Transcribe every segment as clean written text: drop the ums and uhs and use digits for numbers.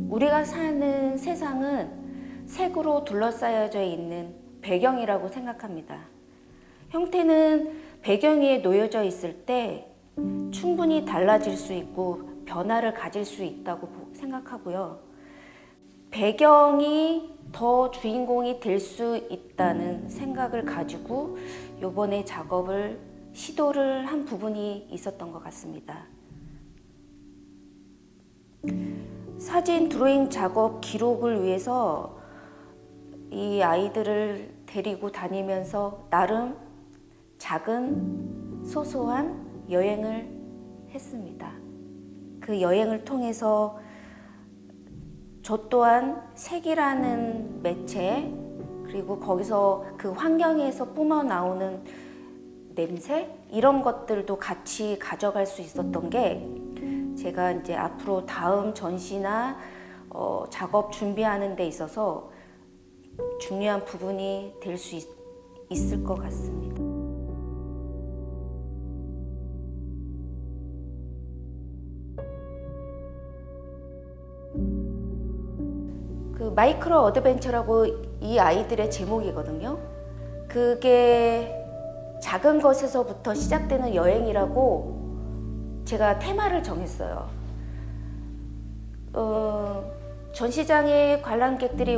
우리가 사는 세상은 색으로 둘러싸여져 있는 배경이라고 생각합니다. 형태는 배경 위에 놓여져 있을 때 충분히 달라질 수 있고 변화를 가질 수 있다고 생각하고요. 배경이 더 주인공이 될 수 있다는 생각을 가지고 이번에 작업을 시도를 한 부분이 있었던 것 같습니다. 사진 드로잉 작업 기록을 위해서 이 아이들을 데리고 다니면서 나름 작은 소소한 여행을 했습니다. 그 여행을 통해서 저 또한 색이라는 매체, 그리고 거기서 그 환경에서 뿜어 나오는 냄새, 이런 것들도 같이 가져갈 수 있었던 게 제가 이제 앞으로 다음 전시나 작업 준비하는 데 있어서 중요한 부분이 될 수 있을 것 같습니다. 그 마이크로 어드벤처라고 이 아이들의 제목이거든요. 그게 작은 것에서부터 시작되는 여행이라고 제가 테마를 정했어요. 전시장에 관람객들이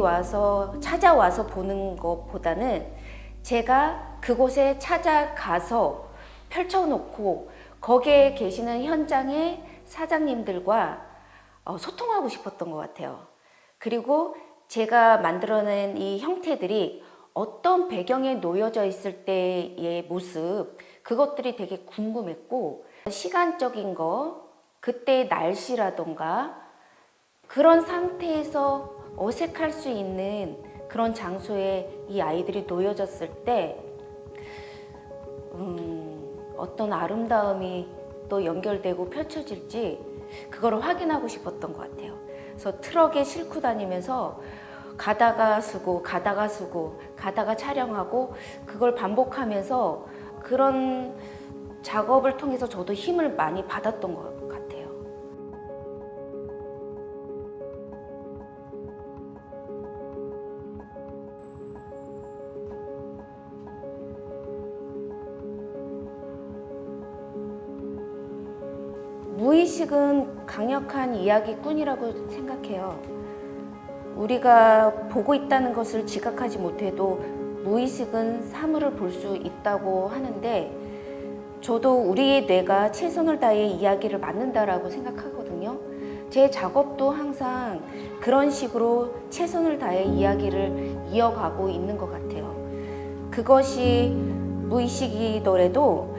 찾아와서 보는 것보다는 제가 그곳에 찾아가서 펼쳐놓고 거기에 계시는 현장의 사장님들과 소통하고 싶었던 것 같아요. 그리고 제가 만들어낸 이 형태들이 어떤 배경에 놓여져 있을 때의 모습, 그것들이 되게 궁금했고, 시간적인 거, 그때의 날씨라던가 그런 상태에서 어색할 수 있는 그런 장소에 이 아이들이 놓여졌을 때 어떤 아름다움이 또 연결되고 펼쳐질지 그거를 확인하고 싶었던 것 같아요. 그래서 트럭에 싣고 다니면서 가다가 쓰고 가다가 쓰고 가다가 촬영하고 그걸 반복하면서 그런 작업을 통해서 저도 힘을 많이 받았던 것 같아요. 무의식은 강력한 이야기꾼이라고 생각해요. 우리가 보고 있다는 것을 지각하지 못해도 무의식은 사물을 볼 수 있다고 하는데, 저도 우리의 뇌가 최선을 다해 이야기를 만든다라고 생각하거든요. 제 작업도 항상 그런 식으로 최선을 다해 이야기를 이어가고 있는 것 같아요. 그것이 무의식이더라도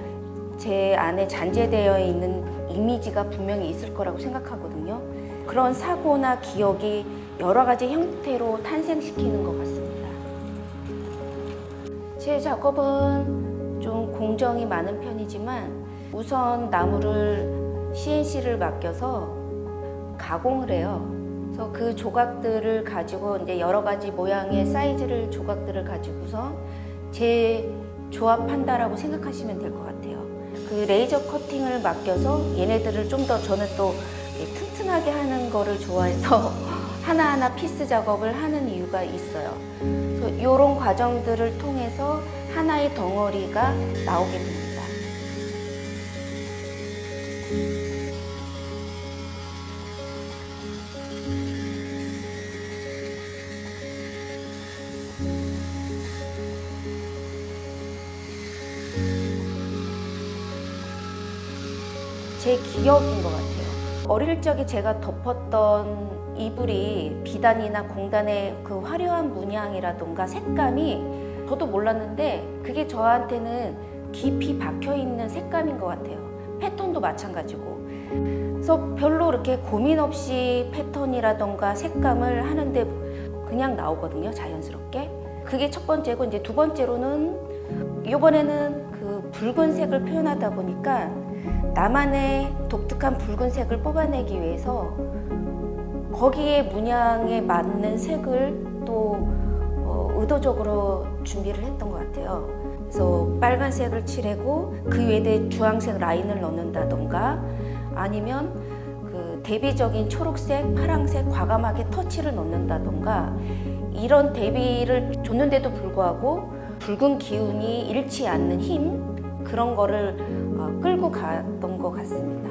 제 안에 잔재되어 있는 이미지가 분명히 있을 거라고 생각하거든요. 그런 사고나 기억이 여러 가지 형태로 탄생시키는 것 같습니다. 제 작업은 좀 공정이 많은 편이지만 우선 나무를 CNC를 맡겨서 가공을 해요. 그래서 그 조각들을 가지고 이제 여러 가지 모양의 사이즈를 조각들을 가지고서 재조합한다라고 생각하시면 될 것 같아요. 그 레이저 커팅을 맡겨서 얘네들을 좀 더 저는 또 튼튼하게 하는 거를 좋아해서 하나하나 피스 작업을 하는 이유가 있어요. 그래서 이런 과정들을 통해서 하나의 덩어리가 나오게 됩니다. 제 기억인 것 같아요. 어릴 적에 제가 덮었던 이불이 비단이나 공단의 그 화려한 문양이라던가 색감이 저도 몰랐는데 그게 저한테는 깊이 박혀있는 색감인 것 같아요. 패턴도 마찬가지고. 그래서 별로 이렇게 고민 없이 패턴이라던가 색감을 하는데 그냥 나오거든요, 자연스럽게. 그게 첫 번째고, 이제 두 번째로는 이번에는 그 붉은색을 표현하다 보니까 나만의 독특한 붉은색을 뽑아내기 위해서 거기에 문양에 맞는 색을 또 의도적으로 준비를 했던 것 같아요. 그래서 빨간색을 칠하고 그 위에 주황색 라인을 넣는다던가, 아니면 그 대비적인 초록색, 파랑색 과감하게 터치를 넣는다던가 이런 대비를 줬는데도 불구하고 붉은 기운이 잃지 않는 힘 그런 거를 끌고 갔던 것 같습니다.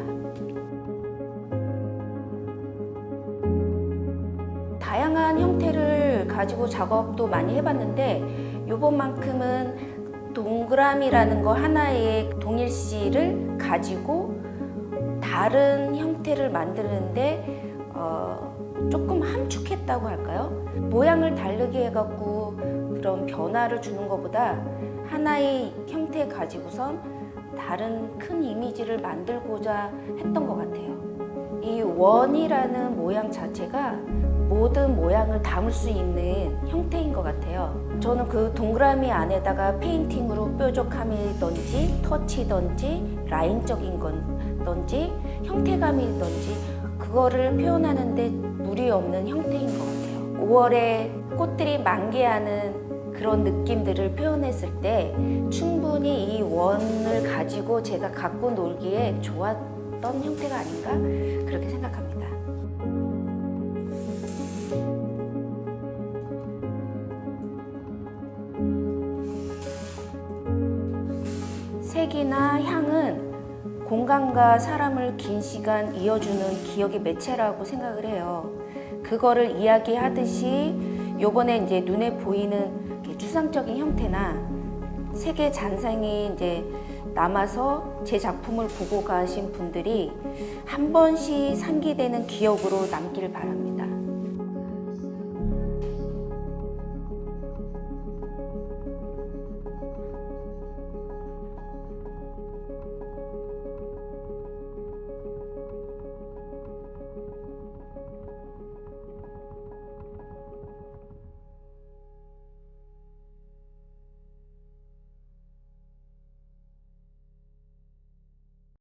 다양한 형태를 가지고 작업도 많이 해봤는데 요번만큼은 동그라미라는 거 하나의 동일시를 가지고 다른 형태를 만드는데 조금 함축했다고 할까요? 모양을 다르게 해갖고 그런 변화를 주는 것보다 하나의 형태 가지고선 다른 큰 이미지를 만들고자 했던 것 같아요. 이 원이라는 모양 자체가 모든 모양을 담을 수 있는 형태인 것 같아요. 저는 그 동그라미 안에다가 페인팅으로 뾰족함이든지 터치든지 라인적인 건든지 형태감이든지 그거를 표현하는데 무리 없는 형태인 것 같아요. 5월에 꽃들이 만개하는 그런 느낌들을 표현했을 때 충분히 이 원을 가지고 제가 갖고 놀기에 좋았던 형태가 아닌가 그렇게 생각합니다. 색이나 향은 공간과 사람을 긴 시간 이어주는 기억의 매체라고 생각을 해요. 그거를 이야기하듯이 요번에 이제 눈에 보이는 추상적인 형태나 색의 잔상이 이제 남아서 제 작품을 보고 가신 분들이 한 번씩 상기되는 기억으로 남기를 바랍니다.